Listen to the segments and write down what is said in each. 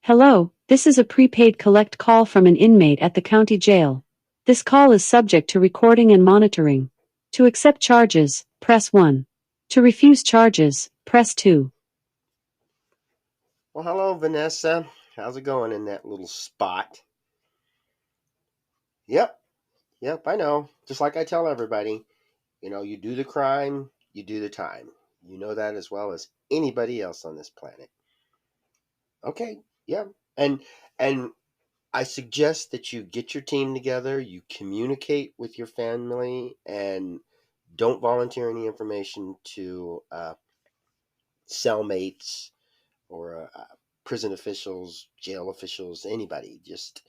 Hello, this is a prepaid collect call from an inmate at the county jail. This call is subject to recording and monitoring. To accept charges, press 1. To refuse charges, press 2. Well, hello, Vanessa. How's it going in that little spot? Yep, I know. Just like I tell everybody, you do the crime, you do the time. You know that as well as anybody else on this planet. Okay, yeah. And and I suggest that you get your team together, you communicate with your family, and don't volunteer any information to cellmates or prison officials, jail officials, anybody. Just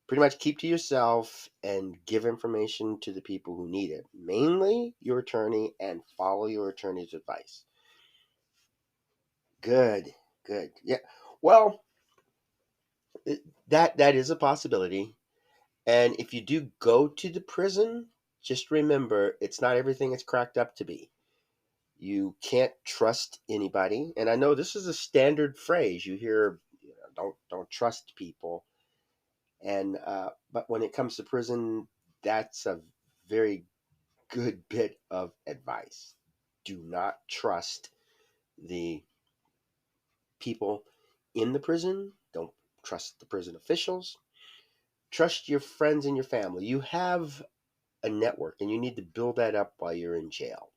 pretty much keep to yourself and give information to the people who need it, mainly your attorney, and follow your attorney's advice. Good, good. Yeah. Well, that is a possibility. And if you do go to the prison, just remember it's not everything it's cracked up to be. You can't trust anybody. And I know this is a standard phrase you hear, don't trust people. And but when it comes to prison, that's a very good bit of advice. Do not trust the people in the prison. Don't trust the prison officials. Trust your friends and your family. You have a network and you need to build that up while you're in jail.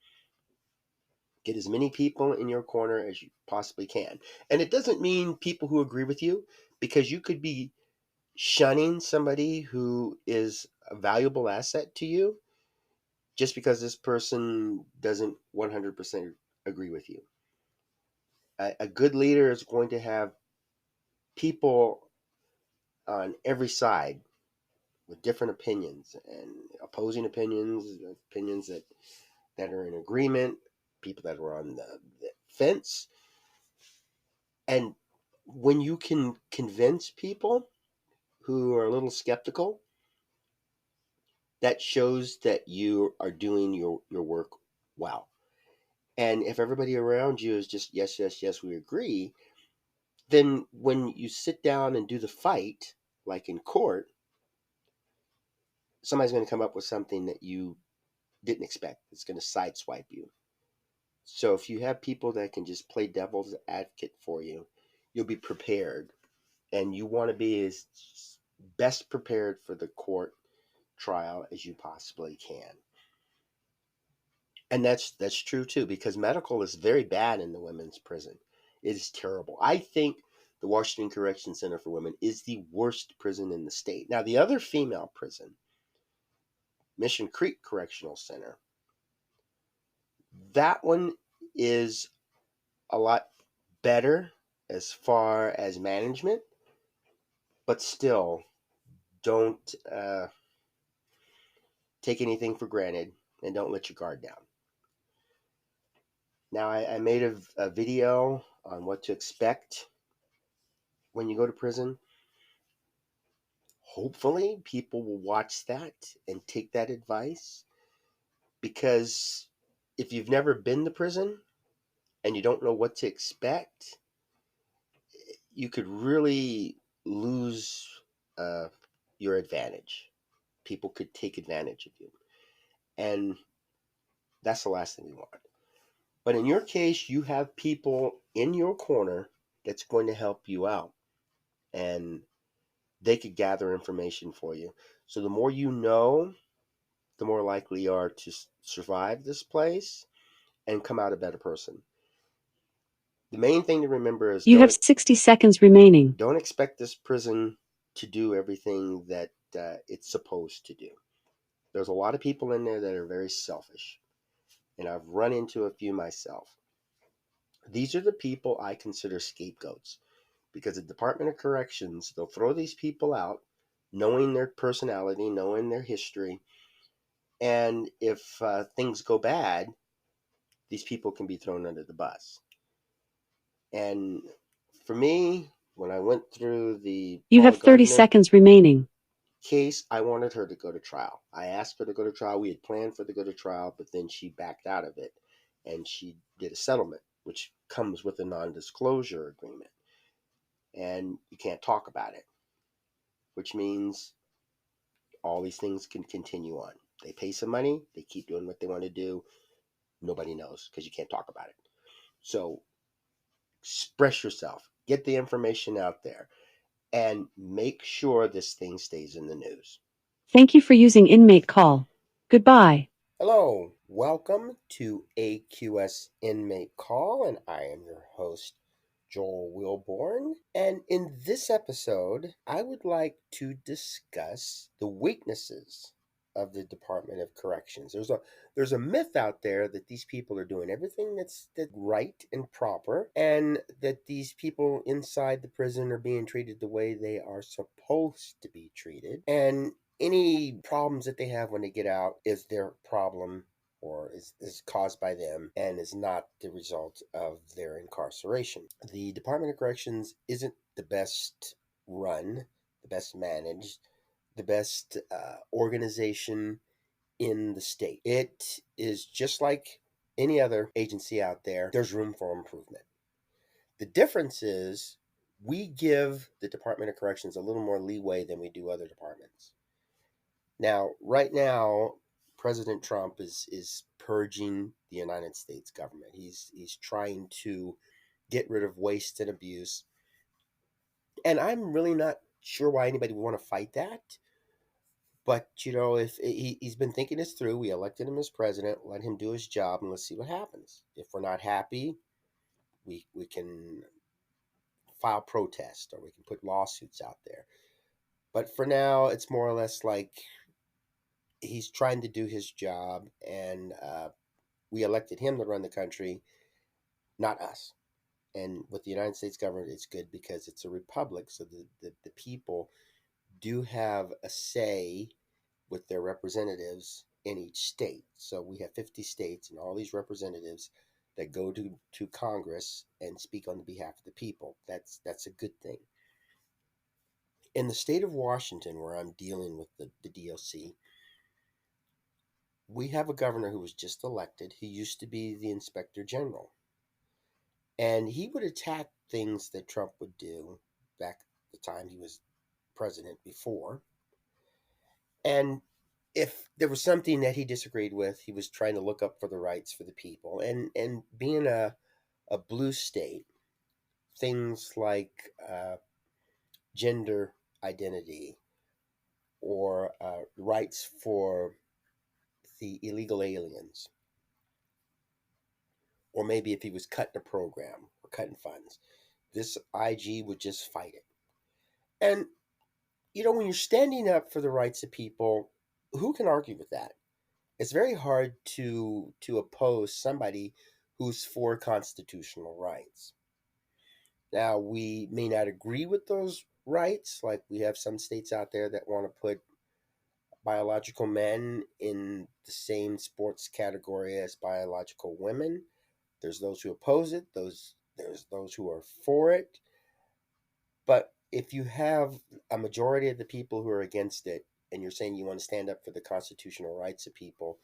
Get as many people in your corner as you possibly can. And it doesn't mean people who agree with you, because you could be shunning somebody who is a valuable asset to you just because this person doesn't 100% agree with you. A good leader is going to have people on every side with different opinions and opposing opinions, opinions that are in agreement, people that are on the fence. And when you can convince people who are a little skeptical, that shows that you are doing your work well. And if everybody around you is just yes, yes, yes, we agree, then when you sit down and do the fight, like in court, somebody's going to come up with something that you didn't expect. It's going to sideswipe you. So if you have people that can just play devil's advocate for you, you'll be prepared, and you want to be as best prepared for the court trial as you possibly can. And that's true too, because medical is very bad in the women's prison. It is terrible. I think the Washington Correction Center for Women is the worst prison in the state. Now, the other female prison, Mission Creek Correctional Center, that one is a lot better as far as management, but still don't take anything for granted and don't let your guard down. Now, I made a video on what to expect when you go to prison. Hopefully, people will watch that and take that advice, because if you've never been to prison and you don't know what to expect, you could really lose uh, your advantage. People could take advantage of you. And that's the last thing we want. But in your case, you have people in your corner that's going to help you out. And they could gather information for you. So the more you know, the more likely you are to survive this place and come out a better person. The main thing to remember is You have 60 seconds remaining. don't expect this prison to do everything that it's supposed to do. There's a lot of people in there that are very selfish, and I've run into a few myself. These are the people I consider scapegoats, because the Department of Corrections, they'll throw these people out knowing their personality, knowing their history, and if things go bad, these people can be thrown under the bus. And for me, when I went through the You Paula have 30 Gardner seconds remaining. case, I wanted her to go to trial. I asked her to go to trial. We had planned for her to go to trial, but then she backed out of it and she did a settlement, which comes with a non disclosure agreement. and you can't talk about it, which means all these things can continue on. They pay some money, they keep doing what they want to do. Nobody knows because you can't talk about it. So express yourself, get the information out there, and make sure this thing stays in the news. Thank you for using Inmate Call. Goodbye. Hello, welcome to AQS Inmate Call, and I am your host, Joel Wilborn. And in this episode, I would like to discuss the weaknesses of the Department of Corrections. There's a myth out there that these people are doing everything that's right and proper, and that these people inside the prison are being treated the way they are supposed to be treated. And any problems that they have when they get out is their problem, or is caused by them and is not the result of their incarceration. The Department of Corrections isn't the best run, the best managed, the best organization in the state. It is just like any other agency out there, there's room for improvement. The difference is we give the Department of Corrections a little more leeway than we do other departments. Now, right now, President Trump is purging the United States government. He's trying to get rid of waste and abuse, and I'm really not sure why anybody would want to fight that. But if he's been thinking this through, we elected him as president. Let him do his job, and let's see what happens. If we're not happy, we can file protest or we can put lawsuits out there. But for now, it's more or less like he's trying to do his job, and we elected him to run the country, not us. And with the United States government, it's good because it's a republic, so the people do have a say with their representatives in each state. So we have 50 states and all these representatives that go to Congress and speak on behalf of the people. That's a good thing. In the state of Washington, where I'm dealing with the DOC, we have a governor who was just elected. He used to be the inspector general. And he would attack things that Trump would do back the time he was president before. And if there was something that he disagreed with, he was trying to look up for the rights for the people. And being a blue state, things like gender identity or rights for the illegal aliens, or maybe if he was cutting a program or cutting funds, this IG would just fight it. And when you're standing up for the rights of people, who can argue with that? It's very hard to oppose somebody who's for constitutional rights. Now, we may not agree with those rights, like we have some states out there that want to put biological men in the same sports category as biological women. There's those who oppose it, there's those who are for it. But if you have a majority of the people who are against it, and you're saying you want to stand up for the constitutional rights of people,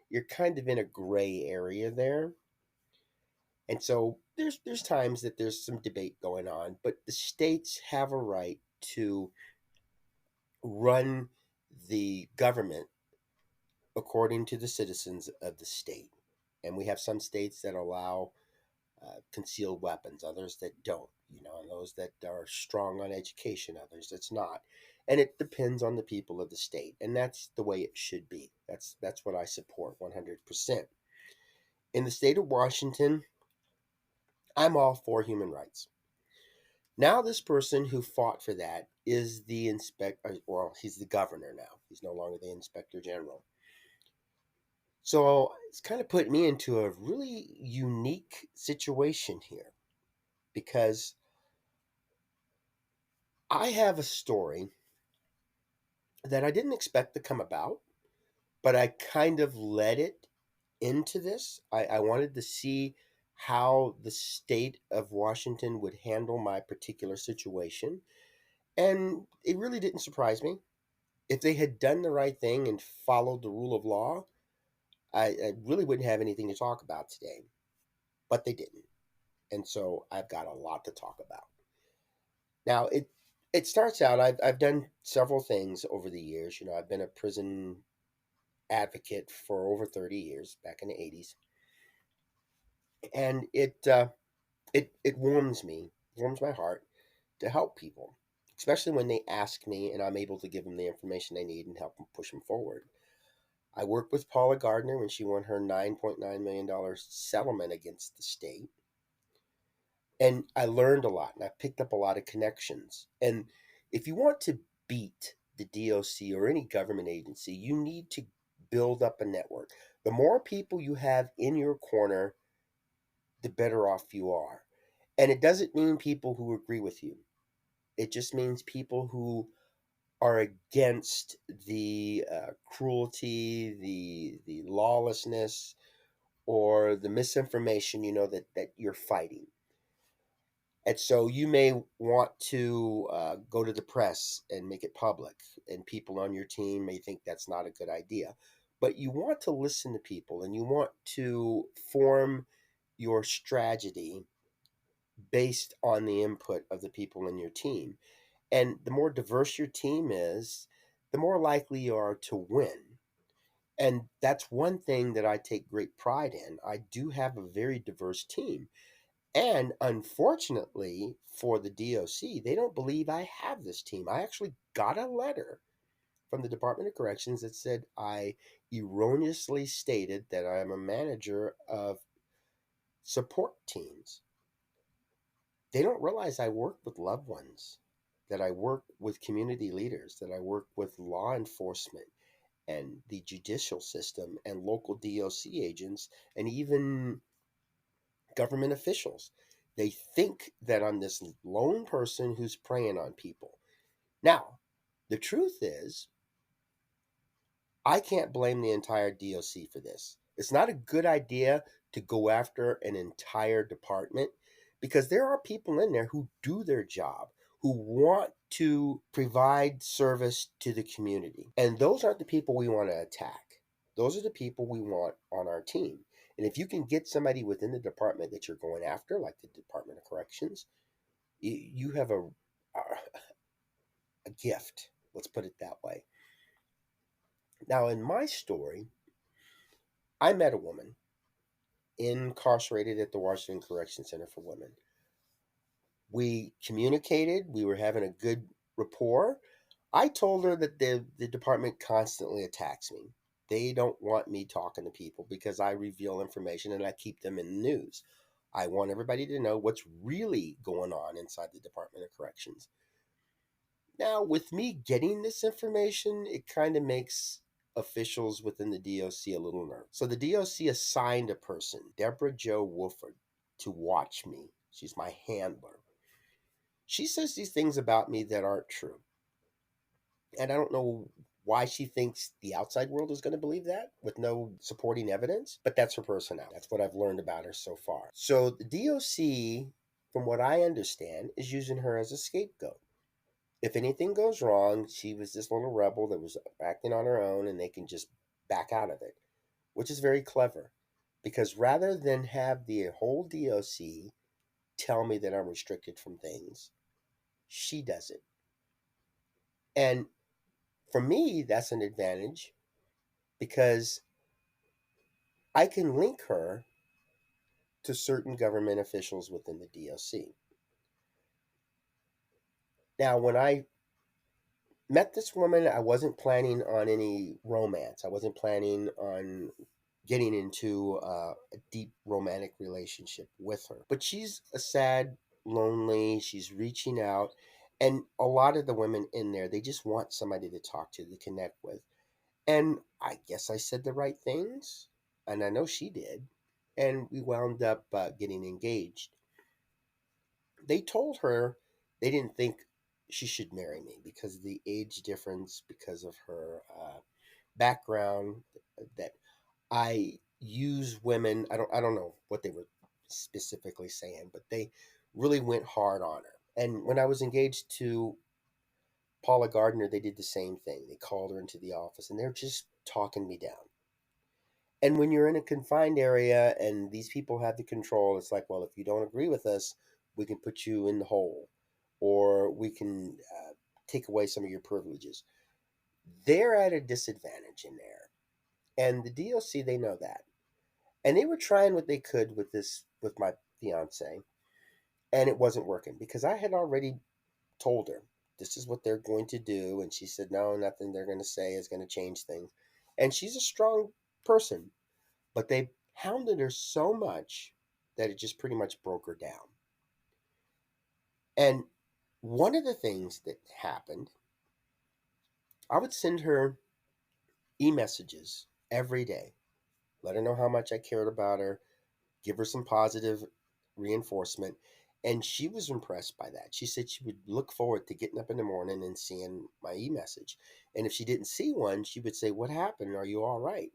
you're kind of in a gray area there. And so there's times that there's some debate going on, but the states have a right to run the government according to the citizens of the state. And we have some states that allow concealed weapons, others that don't, and those that are strong on education, others that's not. And it depends on the people of the state, and that's the way it should be. That's what I support 100%. In the state of Washington, I'm all for human rights. Now, this person who fought for that is the inspector. Well, he's the governor now. He's no longer the inspector general. So it's kind of put me into a really unique situation here because I have a story that I didn't expect to come about, but I kind of led it into this. I wanted to see how the state of Washington would handle my particular situation. And it really didn't surprise me. If they had done the right thing and followed the rule of law, I really wouldn't have anything to talk about today. But they didn't. And so I've got a lot to talk about. Now it starts out. I've done several things over the years. I've been a prison advocate for over 30 years back in the '80s, and it warms my heart to help people, especially when they ask me and I'm able to give them the information they need and help them push them forward. I worked with Paula Gardner when she won her $9.9 million settlement against the state. And I learned a lot and I picked up a lot of connections. And if you want to beat the DOC or any government agency, you need to build up a network. The more people you have in your corner, the better off you are. And it doesn't mean people who agree with you, it just means people who are against the cruelty, the lawlessness, or the misinformation, that you're fighting. And so you may want to go to the press and make it public, and people on your team may think that's not a good idea. But you want to listen to people and you want to form your strategy based on the input of the people in your team. And the more diverse your team is, the more likely you are to win. And that's one thing that I take great pride in. I do have a very diverse team. And unfortunately for the DOC, they don't believe I have this team. I actually got a letter from the Department of Corrections that said I erroneously stated that I am a manager of support teams. They don't realize I work with loved ones, that I work with community leaders, that I work with law enforcement and the judicial system and local DOC agents and even government officials. They think that I'm this lone person who's preying on people. Now, the truth is, I can't blame the entire DOC for this. It's not a good idea to go after an entire department because there are people in there who do their job, who want to provide service to the community. And those aren't the people we want to attack. Those are the people we want on our team. And if you can get somebody within the department that you're going after, like the Department of Corrections, you have a gift. Let's put it that way. Now, in my story, I met a woman incarcerated at the Washington Correction Center for Women. We communicated, we were having a good rapport. I told her that the department constantly attacks me. They don't want me talking to people because I reveal information and I keep them in the news. I want everybody to know what's really going on inside the Department of Corrections. Now, with me getting this information, it kind of makes officials within the DOC a little nervous. So the DOC assigned a person, Deborah Jo Wolford, to watch me. She's my handler. She says these things about me that aren't true. And I don't know why she thinks the outside world is going to believe that with no supporting evidence, but that's her personality. That's what I've learned about her so far. So the DOC, from what I understand, is using her as a scapegoat. If anything goes wrong, she was this little rebel that was acting on her own and they can just back out of it, which is very clever. Because rather than have the whole DOC tell me that I'm restricted from things, she does it. And for me, that's an advantage because I can link her to certain government officials within the DOC. Now, when I met this woman, I wasn't planning on any romance. I wasn't planning on getting into a deep romantic relationship with her. But she's a sad, lonely, she's reaching out. And a lot of the women in there, they just want somebody to talk to connect with. And I guess I said the right things. And I know she did. And we wound up getting engaged. They told her they didn't think she should marry me because of the age difference, because of her background, that I use women. I don't know what they were specifically saying, but they really went hard on her. And when I was engaged to Paula Gardner, they did the same thing. They called her into the office and they're just talking me down. And when you're in a confined area and these people have the control, it's like, well, if you don't agree with us, we can put you in the hole. or we can take away some of your privileges. They're at a disadvantage in there. And the DOC, they know that. And they were trying what they could with this, with my fiance, and it wasn't working because I had already told her this is what they're going to do. And she said, no, nothing they're going to say is going to change things. And she's a strong person, but they hounded her so much that it just pretty much broke her down. And one of the things that happened, I would send her e-messages every day, let her know how much I cared about her, give her some positive reinforcement. And she was impressed by that. She said she would look forward to getting up in the morning and seeing my e-message. And if she didn't see one, she would say, what happened? Are you all right?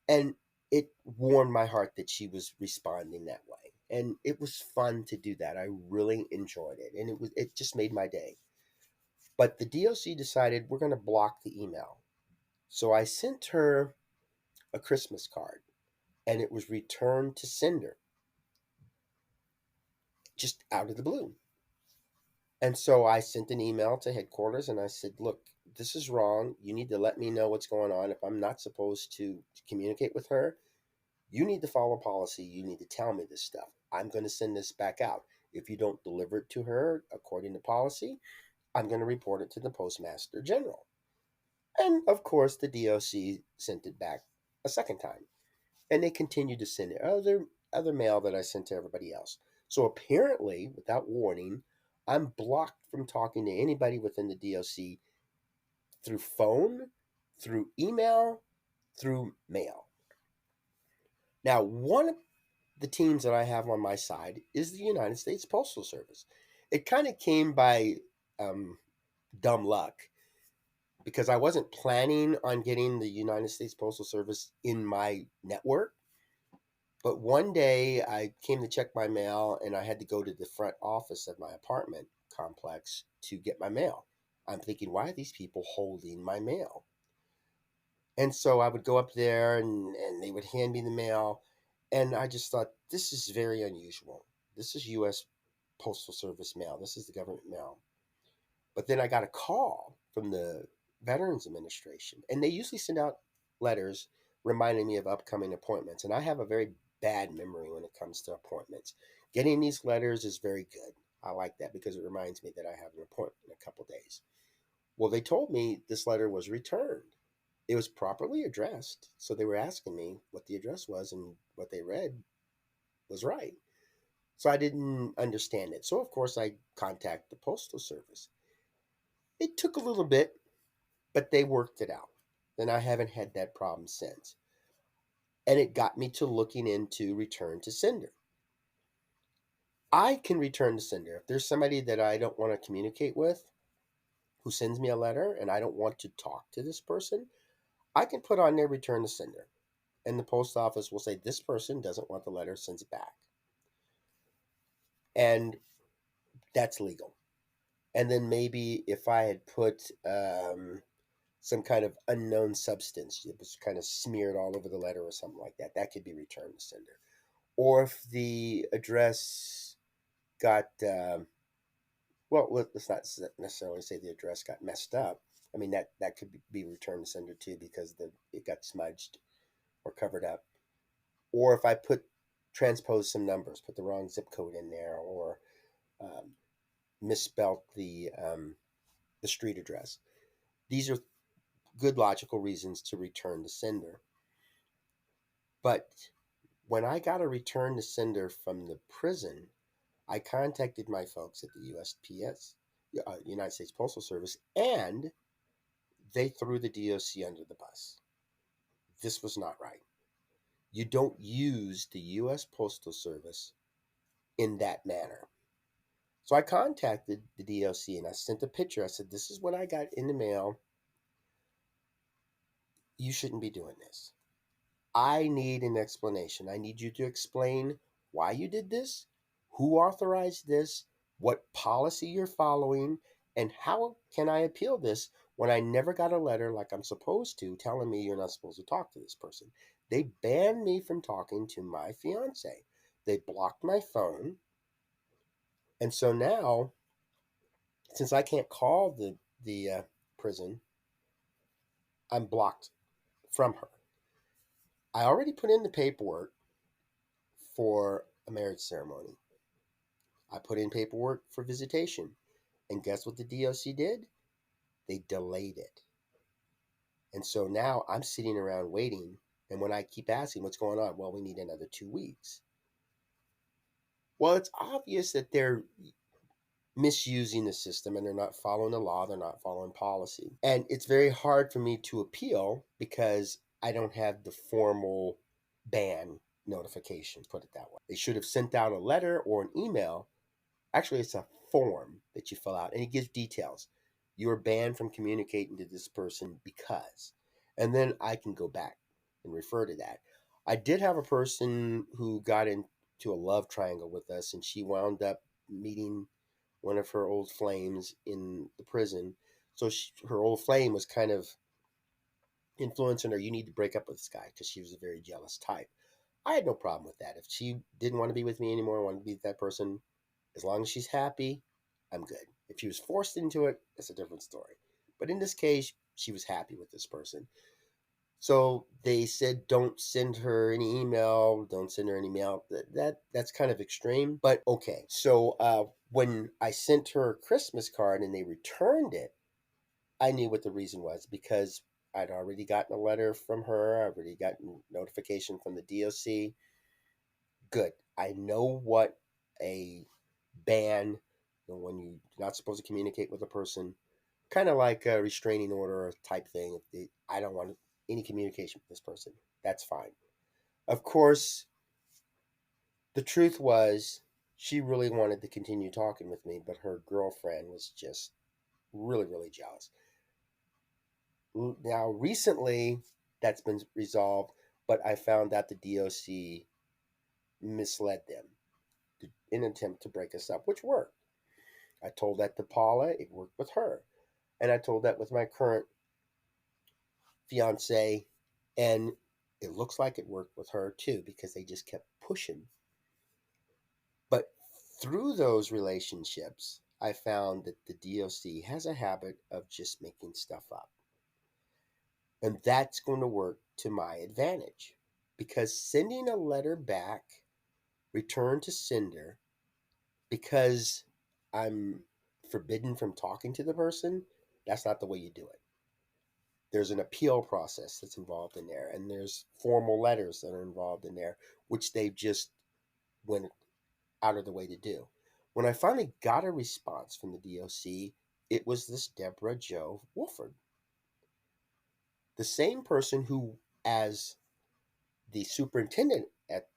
And it warmed my heart that she was responding that way. And it was fun to do that. I really enjoyed it. And it just made my day. But the DOC decided we're going to block the email. So I sent her a Christmas card and it was returned to sender just out of the blue. And so I sent an email to headquarters and I said, look, this is wrong. You need to let me know what's going on. If I'm not supposed to communicate with her, you need to follow policy. You need to tell me this stuff. I'm going to send this back out. If you don't deliver it to her according to policy, I'm going to report it to the Postmaster General. And of course, the DOC sent it back a second time. And they continued to send it other mail that I sent to everybody else. So apparently, without warning, I'm blocked from talking to anybody within the DOC through phone, through email, through mail. Now, one of the teams that I have on my side is the United States Postal Service. It kind of came by um, dumb luck because I wasn't planning on getting the United States Postal Service in my network. But one day I came to check my mail and I had to go to the front office of my apartment complex to get my mail. I'm thinking, why are these people holding my mail? And so I would go up there and they would hand me the mail. And I just thought, this is very unusual. This is U.S. Postal Service mail. This is the government mail. But then I got a call from the Veterans Administration, and they usually send out letters reminding me of upcoming appointments. And I have a very bad memory when it comes to appointments. Getting these letters is very good. I like that because it reminds me that I have an appointment in a couple days. Well, they told me this letter was returned. It was properly addressed. So they were asking me what the address was, and what they read was right. So I didn't understand it. So, of course, I contacted the Postal Service. It took a little bit, but they worked it out. And I haven't had that problem since. And it got me to looking into return to sender. I can return to sender. If there's somebody that I don't want to communicate with who sends me a letter and I don't want to talk to this person, I can put on their return to sender. And the post office will say, this person doesn't want the letter, sends it back. And that's legal. And then maybe if I had put some kind of unknown substance, it was kind of smeared all over the letter or something like that, that could be returned to sender. Or if the address got, well, let's not necessarily say the address got messed up. I mean, that could be returned to sender too because it got smudged or covered up. Or if I transpose some numbers, put the wrong zip code in there, or um, misspelt the street address. These are good logical reasons to return to sender. But when I got a return to sender from the prison, I contacted my folks at the USPS, United States Postal Service, and they threw the DOC under the bus. This was not right. You don't use the U.S. Postal Service in that manner. So I contacted the DOC and I sent a picture. I said, this is what I got in the mail. You shouldn't be doing this. I need an explanation. I need you to explain why you did this, who authorized this, what policy you're following, and how can I appeal this when I never got a letter like I'm supposed to telling me you're not supposed to talk to this person. They banned me from talking to my fiance. They blocked my phone. And so now Since I can't call the prison, I'm blocked from her. I already put in the paperwork for a marriage ceremony. I put in paperwork for visitation. And guess what the DOC did? They delayed it. And so now I'm sitting around waiting. And when I keep asking what's going on, well, we need another 2 weeks. Well, it's obvious that they're misusing the system and they're not following the law, they're not following policy. And it's very hard for me to appeal because I don't have the formal ban notification, put it that way. They should have sent out a letter or an email. Actually, it's a form that you fill out and it gives details. You're banned from communicating to this person because. And then I can go back and refer to that. I did have a person who got into a love triangle with us and she wound up meeting one of her old flames in the prison. So her old flame was kind of influencing her. You need to break up with this guy because she was a very jealous type. I had no problem with that. If she didn't want to be with me anymore, wanted to be with that person, as long as she's happy, I'm good. If she was forced into it, that's a different story. But in this case, she was happy with this person. So they said, don't send her any email. Don't send her any mail. That's kind of extreme, but okay. So when I sent her a Christmas card and they returned it, I knew what the reason was because I'd already gotten a letter from her. I'd already gotten notification from the DOC. Good. I know what a ban, when you're not supposed to communicate with a person, kind of like a restraining order type thing. I don't want any communication with this person. That's fine. Of course, the truth was she really wanted to continue talking with me, but her girlfriend was just really, really jealous. Now, recently, that's been resolved, but I found out the DOC misled them in an attempt to break us up, which worked. I told that to Paula, it worked with her. And I told that with my current fiance, and it looks like it worked with her too because they just kept pushing. But through those relationships, I found that the DOC has a habit of just making stuff up. And that's going to work to my advantage because sending a letter back, return to sender, because I'm forbidden from talking to the person, that's not the way you do it. There's an appeal process that's involved in there, and there's formal letters that are involved in there, which they just went out of the way to do. When I finally got a response from the DOC, it was this Deborah Jo Wolford, the same person who, as the superintendent at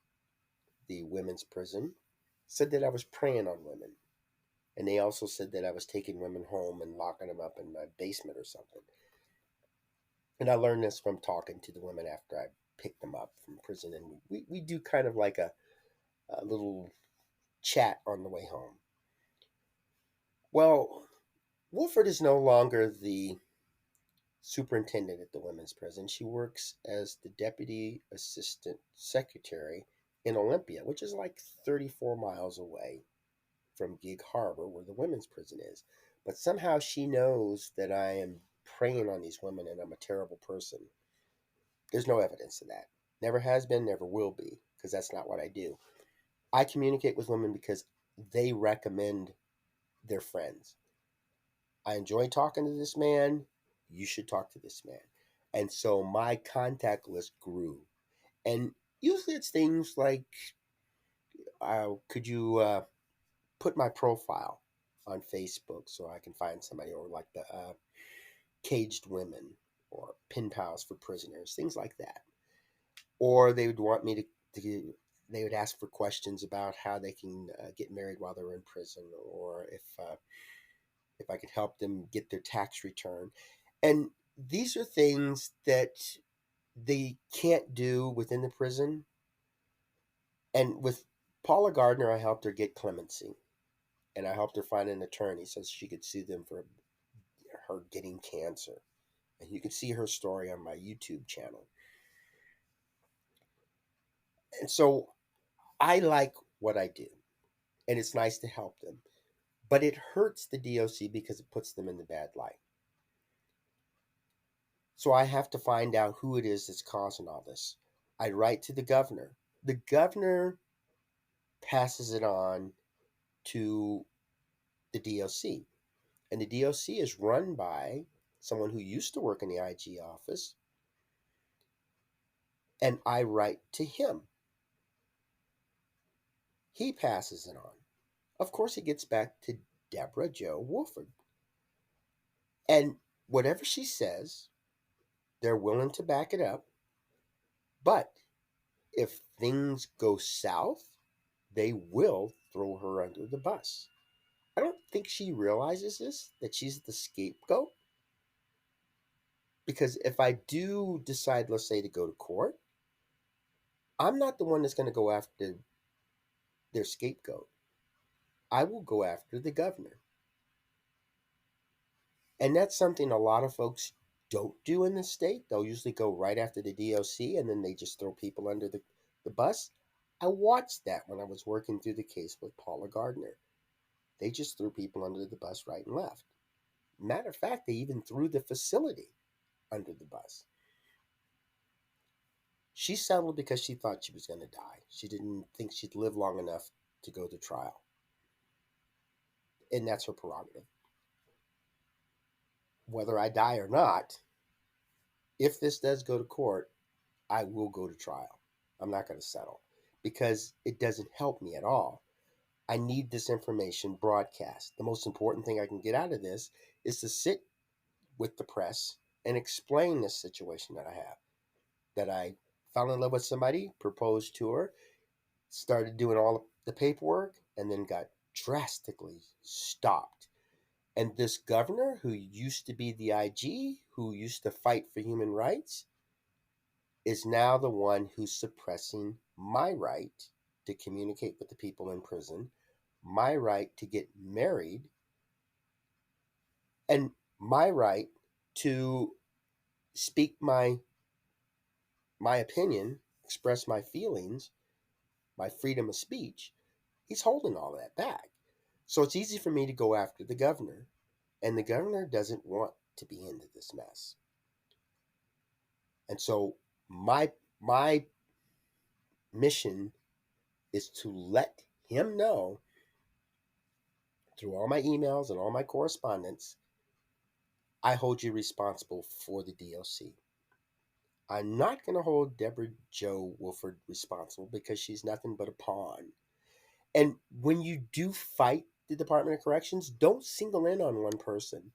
the women's prison, said that I was preying on women. And they also said that I was taking women home and locking them up in my basement or something. And I learned this from talking to the women after I picked them up from prison. And we do kind of like a little chat on the way home. Well, Wolford is no longer the superintendent at the women's prison. She works as the deputy assistant secretary in Olympia, which is like 34 miles away from Gig Harbor, where the women's prison is. But somehow she knows that I am preying on these women and I'm a terrible person. There's no evidence of that. Never has been, never will be, because that's not what I do. I communicate with women because they recommend their friends. I enjoy talking to this man. You should talk to this man. And so my contact list grew. And usually it's things like, could you put my profile on Facebook so I can find somebody, or like the caged women or pen pals for prisoners, things like that. Or they would want me they would ask for questions about how they can get married while they're in prison, or if I could help them get their tax return. And these are things that they can't do within the prison. And with Paula Gardner, I helped her get clemency, and I helped her find an attorney so she could sue them for her getting cancer. And you can see her story on my YouTube channel. And so I like what I do, and it's nice to help them. But it hurts the DOC because it puts them in the bad light. So I have to find out who it is that's causing all this. I write to the governor. The governor passes it on to the DOC. And the DOC is run by someone who used to work in the IG office. And I write to him. He passes it on. Of course, it gets back to Deborah Jo Wolford. And whatever she says, they're willing to back it up. But if things go south, they will throw her under the bus. I don't think she realizes this, that she's the scapegoat. Because if I do decide, let's say, to go to court, I'm not the one that's going to go after their scapegoat. I will go after the governor. And that's something a lot of folks don't do in the state. They'll usually go right after the DOC and then they just throw people under the bus. I watched that when I was working through the case with Paula Gardner. They just threw people under the bus right and left. Matter of fact, they even threw the facility under the bus. She settled because she thought she was going to die. She didn't think she'd live long enough to go to trial. And that's her prerogative. Whether I die or not, if this does go to court, I will go to trial. I'm not going to settle because it doesn't help me at all. I need this information broadcast. The most important thing I can get out of this is to sit with the press and explain this situation that I have. That I fell in love with somebody, proposed to her, started doing all the paperwork, and then got drastically stopped. And this governor, who used to be the IG, who used to fight for human rights, is now the one who's suppressing my right to communicate with the people in prison, my right to get married, and my right to speak my opinion, express my feelings, my freedom of speech. He's holding all that back. So it's easy for me to go after the governor, and the governor doesn't want to be into this mess. And so my mission is to let him know through all my emails and all my correspondence, I hold you responsible for the DOC. I'm not going to hold Deborah Jo Wolford responsible because she's nothing but a pawn. And when you do fight the Department of Corrections, don't single in on one person.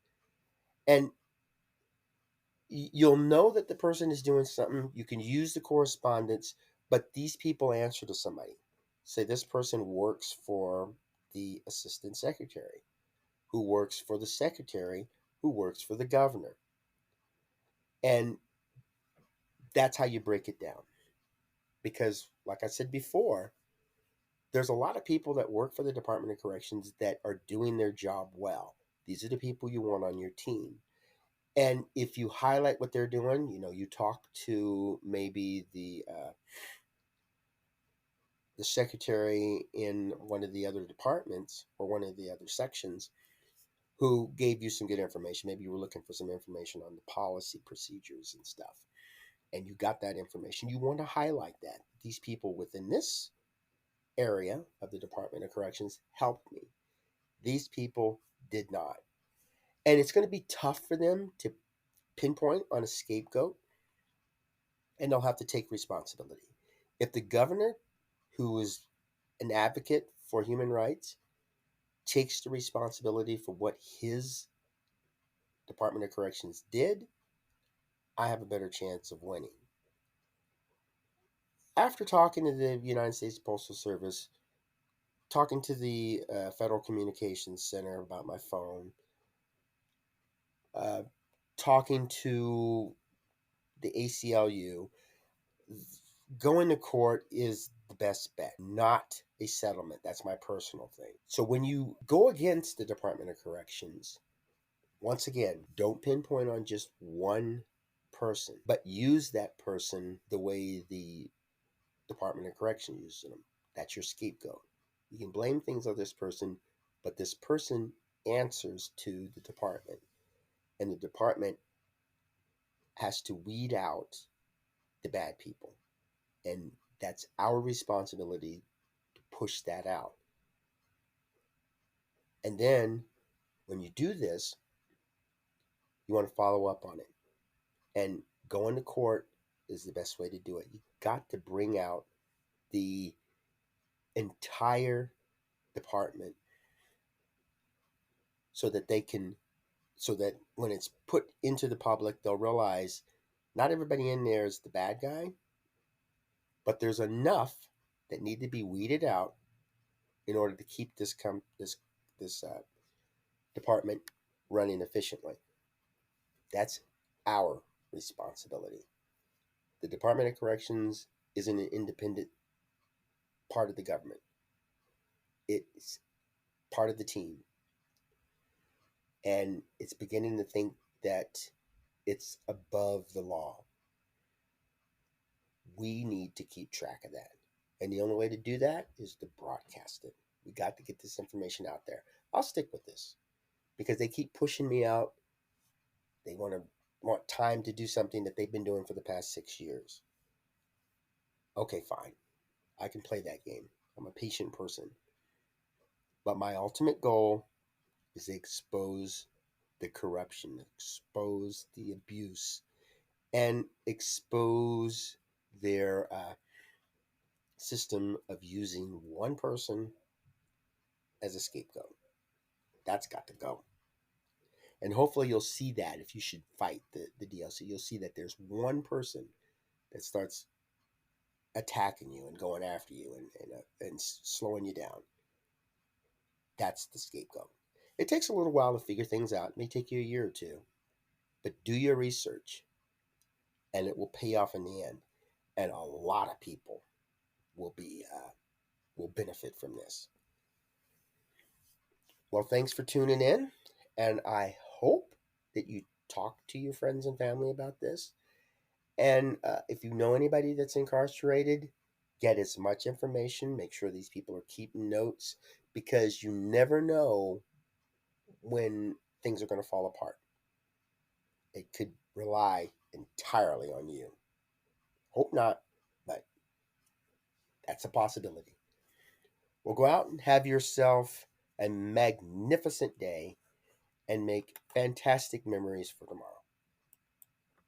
And you'll know that the person is doing something. You can use the correspondence, but these people answer to somebody. Say this person works for the assistant secretary, who works for the secretary, who works for the governor. And that's how you break it down. Because, like I said before, there's a lot of people that work for the Department of Corrections that are doing their job well. These are the people you want on your team. And if you highlight what they're doing, you talk to maybe the secretary in one of the other departments or one of the other sections who gave you some good information. Maybe you were looking for some information on the policy procedures and stuff, and you got that information. You want to highlight that. These people within this area of the Department of Corrections helped me. These people did not. And it's going to be tough for them to pinpoint on a scapegoat, and they'll have to take responsibility. If the governor, who is an advocate for human rights, takes the responsibility for what his Department of Corrections did, I have a better chance of winning. After talking to the United States Postal Service, talking to the Federal Communications Center about my phone, talking to the ACLU, going to court is the best bet, not a settlement. That's my personal thing. So when you go against the Department of Corrections, once again, don't pinpoint on just one person, but use that person the way the Department of Corrections uses them. That's your scapegoat. You can blame things on this person, But this person answers to the department, and the department has to weed out the bad people. And that's our responsibility to push that out. And then when you do this, you want to follow up on it. And going to court is the best way to do it. You got to bring out the entire department so that they can, so that when it's put into the public, they'll realize not everybody in there is the bad guy, but there's enough that need to be weeded out in order to keep this department running efficiently. That's our responsibility. The Department of Corrections isn't an independent part of the government. It's part of the team. And it's beginning to think that it's above the law. We need to keep track of that. And the only way to do that is to broadcast it. We got to get this information out there. I'll stick with this because they keep pushing me out. They want time to do something that they've been doing for the past 6 years. Okay, fine. I can play that game. I'm a patient person. But my ultimate goal is to expose the corruption, expose the abuse, and expose their system of using one person as a scapegoat. That's got to go. And hopefully you'll see that if you should fight the DLC, you'll see that there's one person that starts attacking you and going after you and slowing you down. That's the scapegoat. It takes a little while to figure things out. It may take you a year or two. But do your research, and it will pay off in the end. And a lot of people will benefit from this. Well, thanks for tuning in, and I hope that you talk to your friends and family about this. And if you know anybody that's incarcerated, get as much information. Make sure these people are keeping notes because you never know when things are going to fall apart. It could rely entirely on you. Hope not, but that's a possibility. Well, go out and have yourself a magnificent day and make fantastic memories for tomorrow.